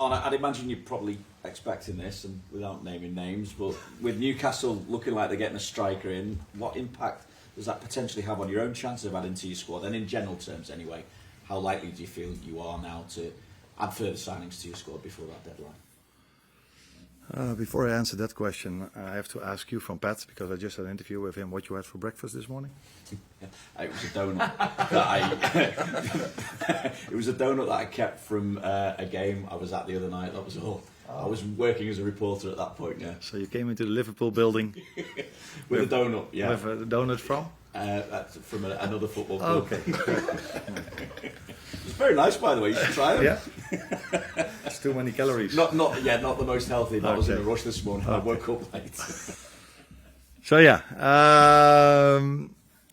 Arne, I'd imagine you're probably expecting this, and without naming names, but with Newcastle looking like they're getting a striker in, what impact does that potentially have on your own chances of adding to your squad? And in general terms anyway, how likely do you feel you are now to add further signings to your squad before that deadline? Before I answer that question, I have to ask you from Pat, because I just had an interview with him, what you had for breakfast this morning? It was a donut it was a donut that I kept from a game I was at the other night. That was all. I was working as a reporter at that point. Yeah. So you came into the Liverpool building with a donut. Yeah. With a donut from? That's from another football club. Okay. It's very nice, by the way. You should try them. Yeah. It's too many calories. Not the most healthy. But I was in a rush this morning. I woke up late. So yeah,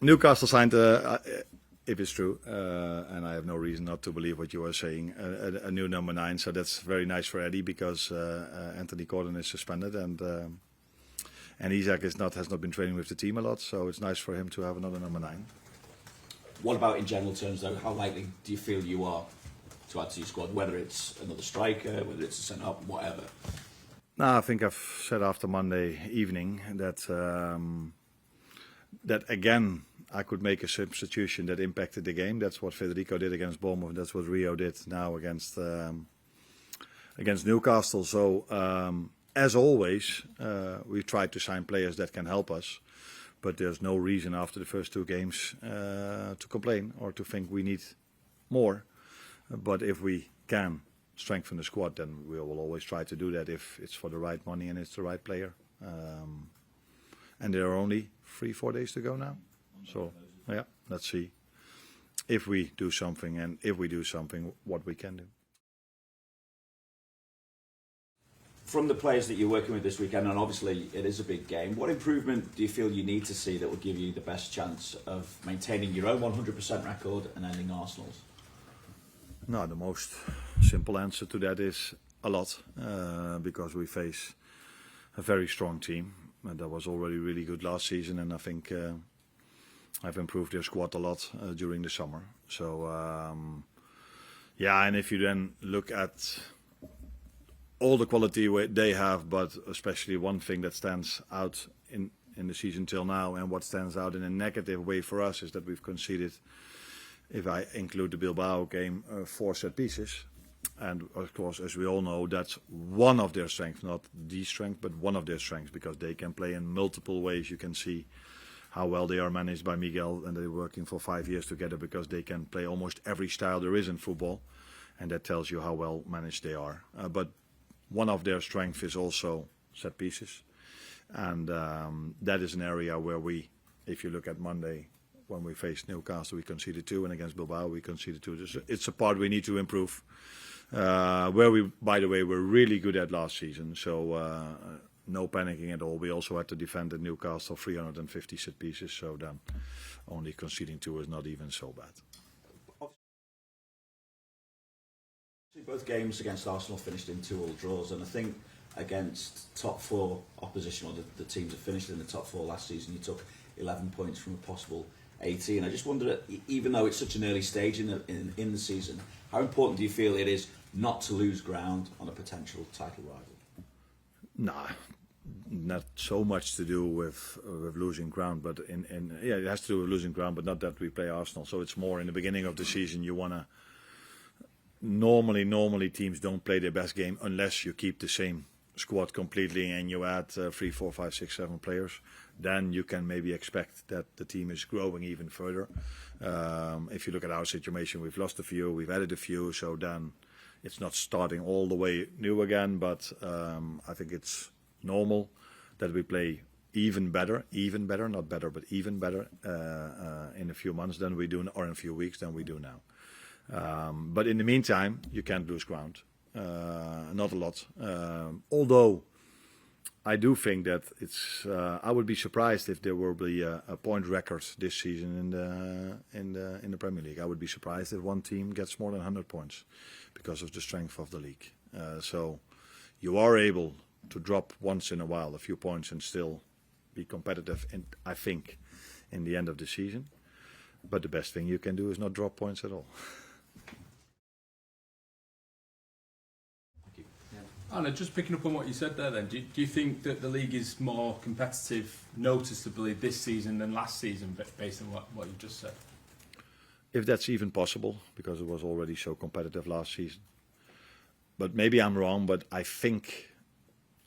Newcastle signed, if it's true, and I have no reason not to believe what you are saying, a new number 9. So that's very nice for Eddie, because Anthony Gordon is suspended, and Isaac has not been training with the team a lot. So it's nice for him to have another number 9. What about in general terms, though? How likely do you feel you are to add to your squad? Whether it's another striker, whether it's a centre-up, whatever. No, I think I've said after Monday evening that that again I could make a substitution that impacted the game. That's what Federico did against Bournemouth. That's what Rio did now against Newcastle. So as always, we tried to sign players that can help us. But there's no reason after the first 2 games to complain or to think we need more. But if we can strengthen the squad, then we will always try to do that if it's for the right money and it's the right player. And there are only 3-4 days to go now. So, yeah, let's see if we do something, and if we do something, what we can do. From the players that you're working with this weekend, and obviously it is a big game, what improvement do you feel you need to see that will give you the best chance of maintaining your own 100% record and ending Arsenal's? No, the most simple answer to that is a lot, because we face a very strong team. That was already really good last season, and I think I've improved their squad a lot during the summer. So, yeah, and if you then look at all the quality they have, but especially one thing that stands out in the season till now, and what stands out in a negative way for us, is that we've conceded, if I include the Bilbao game, 4 set pieces. And of course, as we all know, that's one of their strengths, not the strength, but one of their strengths, because they can play in multiple ways. You can see how well they are managed by Miguel, and they're working for 5 years together, because they can play almost every style there is in football, and that tells you how well managed they are. But one of their strengths is also set pieces, and that is an area where we, if you look at Monday, when we faced Newcastle, we conceded 2, and against Bilbao we conceded 2. It's a part we need to improve, where we, by the way, were really good at last season. So no panicking at all. We also had to defend at Newcastle 350 set pieces, so then only conceding 2 is not even so bad. Both games against Arsenal finished in 2-2 draws, and I think against top 4 opposition, or the teams that finished in the top 4 last season, you took 11 points from a possible 18. I just wonder, even though it's such an early stage in the season, how important do you feel it is not to lose ground on a potential title rival? Nah, not so much to do with losing ground, but yeah, it has to do with losing ground, but not that we play Arsenal. So it's more in the beginning of the season you wanna. Normally teams don't play their best game unless you keep the same squad completely and you add 3, 4, 5, 6, 7 players. Then you can maybe expect that the team is growing even further. If you look at our situation, we've lost a few, we've added a few, so then it's not starting all the way new again. But I think it's normal that we play even better, not better, but even better in a few months than we do, or in a few weeks than we do now. But in the meantime, you can't lose ground. Not a lot. Although I do think that it's. I would be surprised if there will be a point record this season in the Premier League. I would be surprised if one team gets more than 100 points because of the strength of the league. So you are able to drop once in a while a few points and still be competitive. I think in the end of the season. But the best thing you can do is not drop points at all. Thank you. Arne, just picking up on what you said there then, do you think that the league is more competitive noticeably this season than last season based on what you just said? If that's even possible, because it was already so competitive last season. But maybe I'm wrong, but I think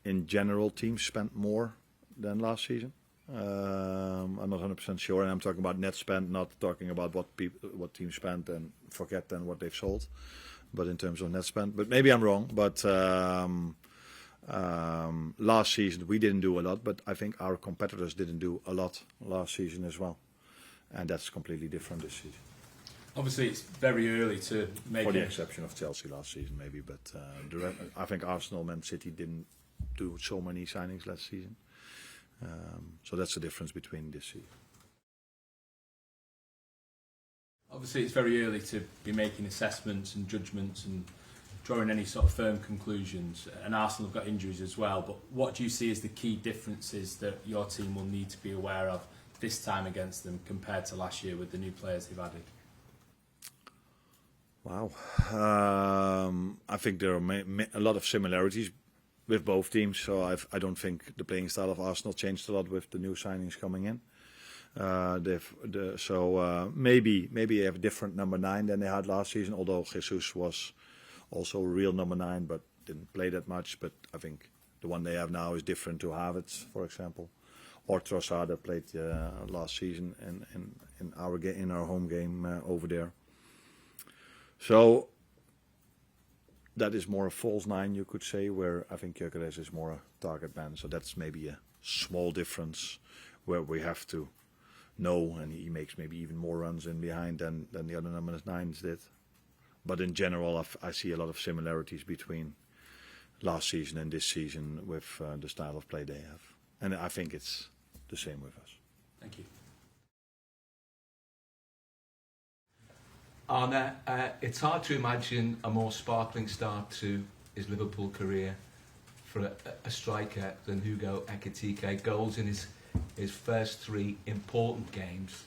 in general teams spent more than last season. I'm not 100% sure, and I'm talking about net spend, not talking about what teams spent and forget then what they've sold, but in terms of net spend. But maybe I'm wrong, but last season we didn't do a lot, but I think our competitors didn't do a lot last season as well, and that's completely different this season. Obviously, it's very early to make. For the exception of Chelsea last season, maybe, but I think Arsenal, Man City didn't do so many signings last season. So that's the difference between this season. Obviously, it's very early to be making assessments and judgments and drawing any sort of firm conclusions. And Arsenal have got injuries as well. But what do you see as the key differences that your team will need to be aware of this time against them compared to last year with the new players they've added? Wow. I think there are a lot of similarities with both teams, so I don't think the playing style of Arsenal changed a lot with the new signings coming in. Maybe they have a different number 9 than they had last season, although Jesus was also a real number 9 but didn't play that much. But I think the one they have now is different to Havertz, for example, or Trossard that played last season in our home game over there. So that is more a false 9, you could say, where I think Gyökeres is more a target man. So that's maybe a small difference where we have to know, and he makes maybe even more runs in behind than the other number 9s did. But in general, I see a lot of similarities between last season and this season with the style of play they have. And I think it's the same with us. Thank you. Arne, it's hard to imagine a more sparkling start to his Liverpool career for a striker than Hugo Ekitike. Goals in his first 3 important games.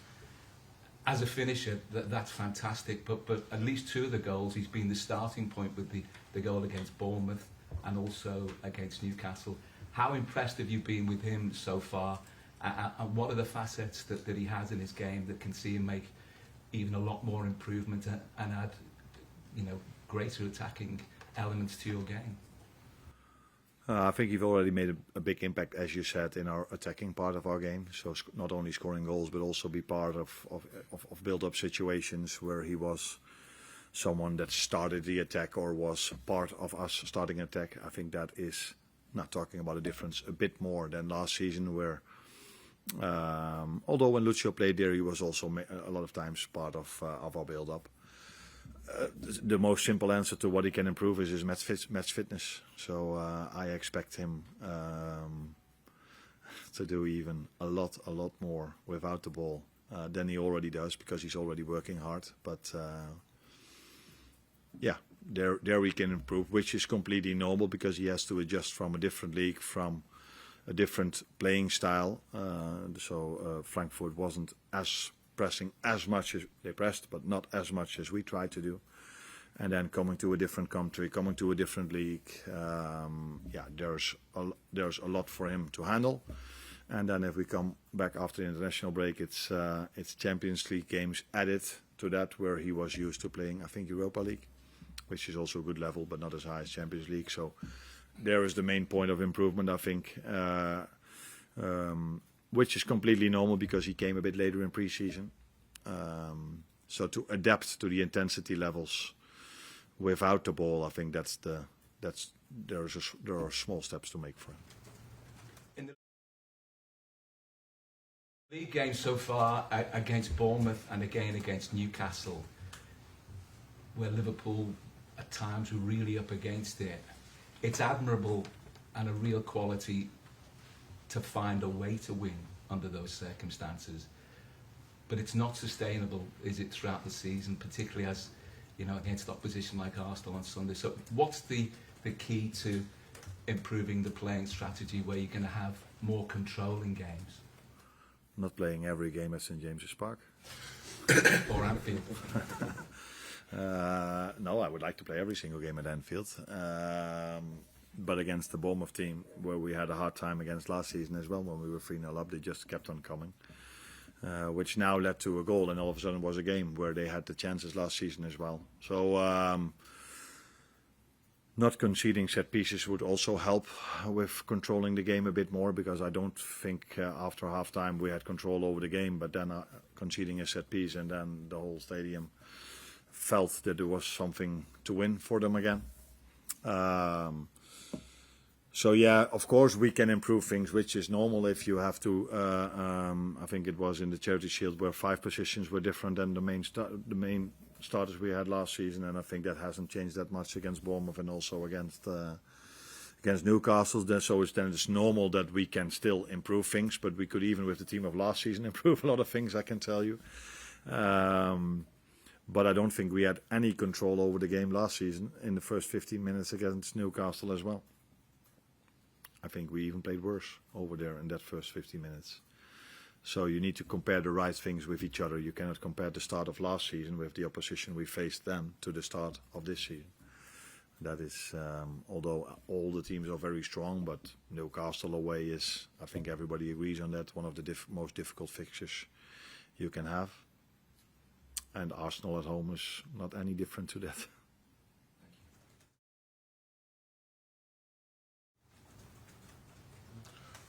As a finisher, that's fantastic, but at least 2 of the goals, he's been the starting point with the goal against Bournemouth and also against Newcastle. How impressed have you been with him so far? And what are the facets that he has in his game that can see him make even a lot more improvement and add, greater attacking elements to your game? I think you've already made a big impact, as you said, in our attacking part of our game. So not only scoring goals, but also be part of build-up situations where he was someone that started the attack or was part of us starting attack. I think that is not talking about a difference a bit more than last season, where although when Lucio played there, he was also a lot of times part of our build-up. The most simple answer to what he can improve is his match fitness. So I expect him to do even a lot more without the ball than he already does, because he's already working hard. But there we can improve, which is completely normal because he has to adjust from a different league, from a different playing style. Frankfurt wasn't as pressing as much as they pressed, but not as much as we tried to do. And then coming to a different country, coming to a different league, there's a lot for him to handle. And then if we come back after the international break, it's Champions League games added to that, where he was used to playing, I think, Europa League, which is also a good level, but not as high as Champions League. So there is the main point of improvement, I think, which is completely normal because he came a bit later in pre-season. So to adapt to the intensity levels without the ball, I think there are small steps to make for him. In the league games so far, against Bournemouth and again against Newcastle, where Liverpool at times were really up against it, it's admirable and a real quality to find a way to win under those circumstances. But it's not sustainable, is it, throughout the season, particularly as, against opposition like Arsenal on Sunday. So what's the key to improving the playing strategy where you're going to have more control in games? Not playing every game at St James's Park. Or Anfield. No, I would like to play every single game at Anfield. but against the Bournemouth team, where we had a hard time against last season as well, when we were 3-0 up, they just kept on coming, which now led to a goal, and all of a sudden was a game where they had the chances last season as well. So not conceding set pieces would also help with controlling the game a bit more, because I don't think after half time we had control over the game, but then conceding a set piece, and then the whole stadium felt that there was something to win for them again. So yeah, of course we can improve things, which is normal if you have to. I think it was in the Charity Shield where 5 positions were different than the main starters we had last season, and I think that hasn't changed that much against Bournemouth and also against Newcastle. So it's normal that we can still improve things, but we could, even with the team of last season, improve a lot of things, I can tell you. But I don't think we had any control over the game last season in the first 15 minutes against Newcastle as well. I think we even played worse over there in that first 15 minutes. So you need to compare the right things with each other. You cannot compare the start of last season with the opposition we faced then to the start of this season. That is, although all the teams are very strong, but Newcastle away is, I think everybody agrees on that, one of the most difficult fixtures you can have. And Arsenal at home is not any different to that.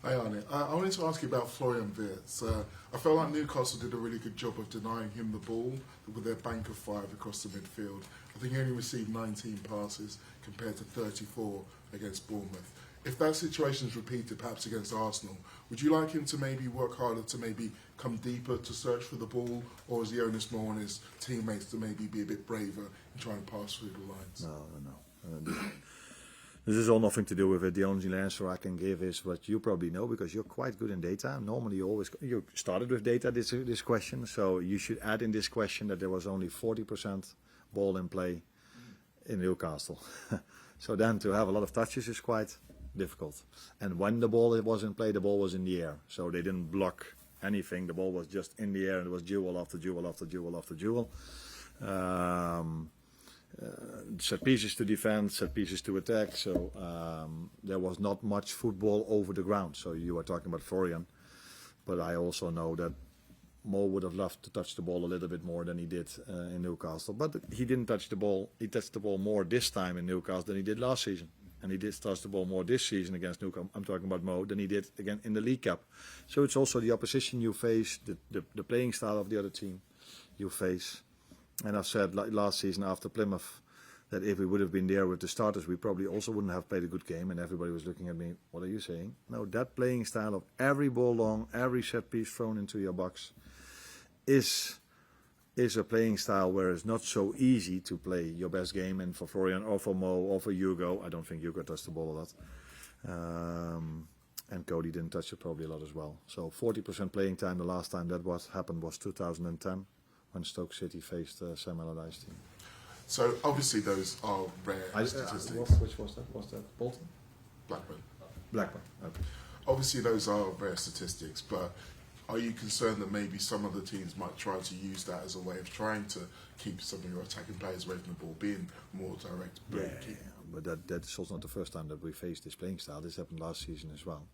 Hi Arne, I wanted to ask you about Florian Wirtz. I felt like Newcastle did a really good job of denying him the ball with their bank of 5 across the midfield. I think he only received 19 passes compared to 34 against Bournemouth. If that situation is repeated perhaps against Arsenal, would you like him to maybe work harder to maybe come deeper to search for the ball, or is the onus more on his teammates to maybe be a bit braver in trying to pass through the lines? No. This is all nothing to do with it. The only answer I can give is what you probably know, because you're quite good in data. Normally you started with data this question, so you should add in this question that there was only 40% ball in play in Newcastle. So then to have a lot of touches is quite difficult. And when the ball was in play, the ball was in the air. So they didn't block anything. The ball was just in the air, and it was duel after duel after duel after duel. Set pieces to defend, set pieces to attack. So there was not much football over the ground. So you were talking about Florian, but I also know that Mo would have loved to touch the ball a little bit more than he did in Newcastle. But he didn't touch the ball. He touched the ball more this time in Newcastle than he did last season. And he did touch the ball more this season against Newcastle, I'm talking about Mo, than he did again in the League Cup. So it's also the opposition you face, the playing style of the other team you face. And I've said last season after Plymouth that if we would have been there with the starters, we probably also wouldn't have played a good game. And everybody was looking at me, what are you saying? No, that playing style of every ball long, every set piece thrown into your box is a playing style where it's not so easy to play your best game. And for Florian or for Mo or for Hugo, I don't think Hugo touched the ball a lot. And Cody didn't touch it probably a lot as well. So 40% playing time, the last time that happened was 2010. When Stoke City faced Sam Allardyce team. So obviously those are rare statistics. Which was that? Was that Bolton? Blackburn. Blackburn. Okay. Obviously those are rare statistics, but are you concerned that maybe some of the teams might try to use that as a way of trying to keep some of your attacking players away from the ball, being more direct? Yeah, but that is also not the first time that we faced this playing style. This happened last season as well.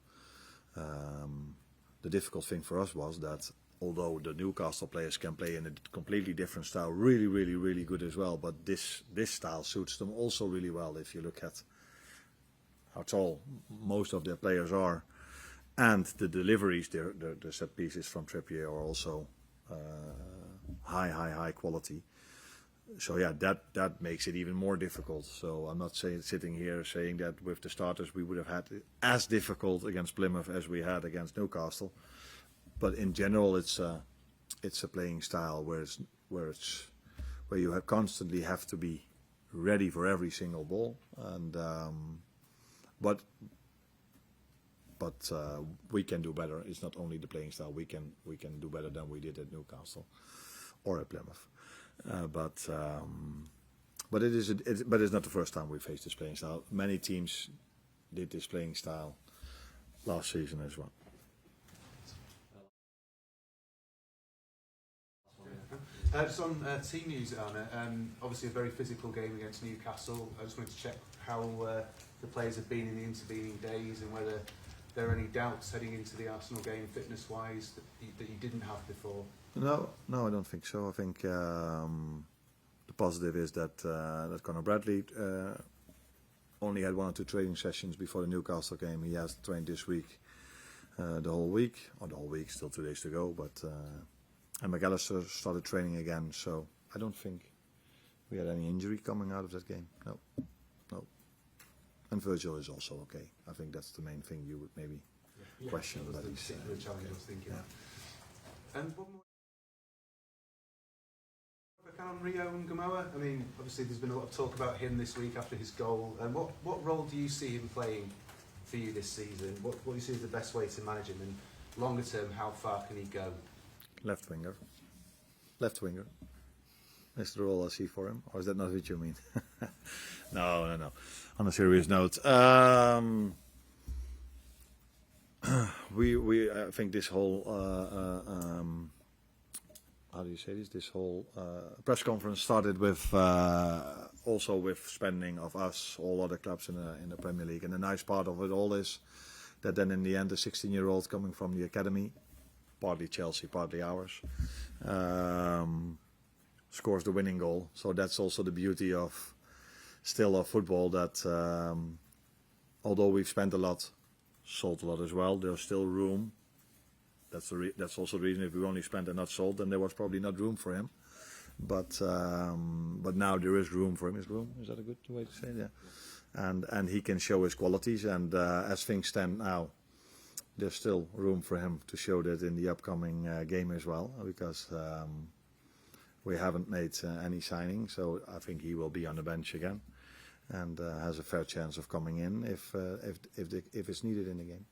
The difficult thing for us was that although the Newcastle players can play in a completely different style, really, really, really good as well, but this style suits them also really well if you look at how tall most of their players are. And the deliveries, the set pieces from Trippier are also high quality. So yeah, that makes it even more difficult. So I'm not sitting here saying that with the starters we would have had it as difficult against Plymouth as we had against Newcastle. But in general, it's a playing style where you constantly have to be ready for every single ball. And but we can do better. It's not only the playing style. We can do better than we did at Newcastle or at Plymouth. But it's not the first time we faced this playing style. Many teams did this playing style last season as well. Just on team news, Arne, obviously a very physical game against Newcastle. I just wanted to check how the players have been in the intervening days and whether there are any doubts heading into the Arsenal game fitness-wise that you didn't have before. No, I don't think so. I think the positive is that Conor Bradley only had 1 or 2 training sessions before the Newcastle game. He has trained this week, the whole week, still 2 days to go. But and McAllister started training again, so I don't think we had any injury coming out of that game. No. And Virgil is also okay. I think that's the main thing you would maybe question. That was But the he's, particular challenge I was thinking of. And one more. On Rio and Gamoa, I mean, obviously there's been a lot of talk about him this week after his goal. And what role do you see him playing for you this season? What do you see as the best way to manage him? And longer term, how far can he go? Left winger. Is the role I see for him, or is that not what you mean? No. On a serious note, we I think this whole how do you say this? This whole press conference started with also with spending of us, all other clubs in the Premier League, and the nice part of it all is that then in the end, the 16-year-old coming from the academy, partly Chelsea, partly ours, scores the winning goal. So that's also the beauty of football, that although we've spent a lot, sold a lot as well, there's still room. That's also the reason if we only spent and not sold, then there was probably not room for him. But now there is room for him. Is that a good way to say it? Yeah. And he can show his qualities. And as things stand now, there's still room for him to show that in the upcoming game as well, because we haven't made any signing. So I think he will be on the bench again, and has a fair chance of coming in if it's needed in the game.